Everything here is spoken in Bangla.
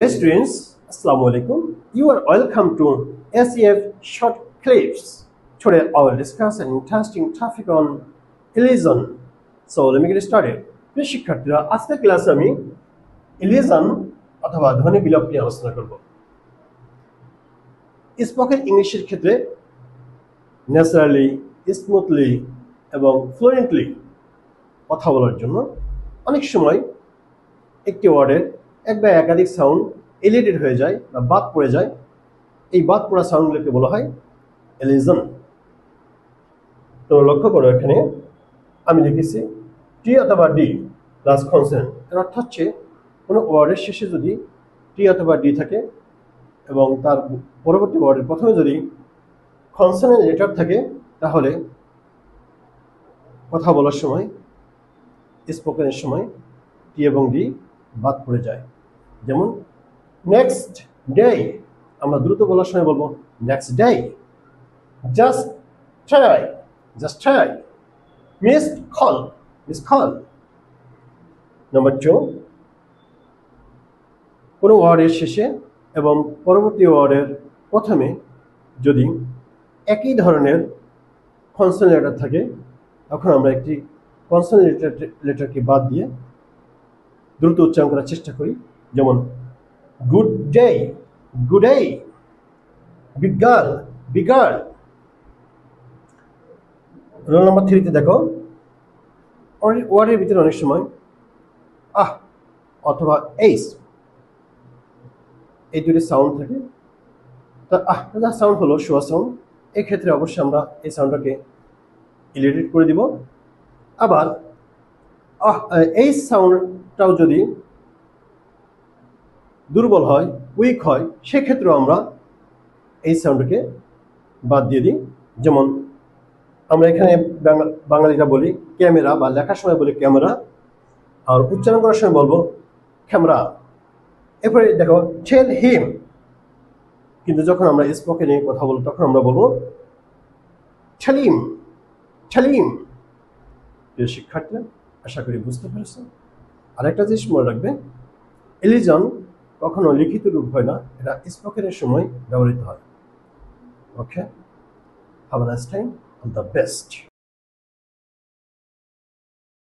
Hey students, Assalamu alaikum. You are welcome to SEF Short Clips. Today I will discuss an interesting topic on illusion. So let me get started. প্রিয় শিক্ষার্থীরা, আজকের ক্লাসে আমি illusion অথবা ধ্বনি বিলোপ নিয়ে আলোচনা করব। স্পোকেন ইংলিশের ক্ষেত্রে ন্যাচারালি, স্মুথলি এবং ফ্লুয়েন্টলি কথা বলার জন্য অনেক সময় একটি ওয়ার্ডের এক বা একাধিক সাউন্ড এলিডেড হয়ে যায় বা বাদ পড়ে যায়। এই বাদ পড়া সাউন্ডগুলোকে বলা হয় এলিজন। তো লক্ষ্য করো, এখানে আমি লিখেছি টি অথবা ডি প্লাস কনসোনেন্ট। এর অর্থ হচ্ছে কোনো ওয়ার্ডের শেষে যদি টি অথবা ডি থাকে এবং তার পরবর্তী ওয়ার্ডের প্রথমে যদি কনসোনেন্ট লেটার থাকে, তাহলে কথা বলার সময়, স্পোকেনের সময় টি এবং ডি বাদ পড়ে যায়। যেমন নেক্সট ডে, আমরা দ্রুত বলার সময় বলবো next day. Just try, missed call. Number 2, কোনো ওয়ার্ডের শেষে এবং পরবর্তী ওয়ার্ডের প্রথমে যদি একই ধরনের কনসোনেন্ট লেটার থাকে, তখন আমরা একটি কনসোনেন্ট লেটারকে বাদ দিয়ে দ্রুত উচ্চারণ করার চেষ্টা করি। যেমন good day, big girl. Roll number 3-তে দেখো, ওয়ার্ডের ভিতরে অনেক সময় আহ অথবা এইস, এই দুটি সাউন্ড থাকে। তা আহ সাউন্ড হলো শোয়া সাউন্ড। এক্ষেত্রে অবশ্যই আমরা এই সাউন্ডটাকে ইলিডেট করে দিব। আবার এই সাউন্ডটাও যদি দুর্বল হয়, উইক হয়, সেক্ষেত্রেও আমরা এই সাউন্ডটাকে বাদ দিয়ে দিই। যেমন আমরা এখানে বাঙালিরা বলি ক্যামেরা, বা লেখার সময় বলি ক্যামেরা, আর উচ্চারণ করার সময় বলবো ক্যামেরা। এরপরে দেখো টেল হিম, কিন্তু যখন আমরা স্পোকেনে কথা বলবো তখন আমরা বলবো টেলিম। প্রিয় শিক্ষার্থীরা, আশা করি বুঝতে পেরেছেন। আরেকটা জিনিস মনে রাখবে, এলিজন কখনো লিখিত রূপ হয় না, এটা স্পোকেনের সময় ব্যবহৃত হয়। Okay, have a nice time, all the best.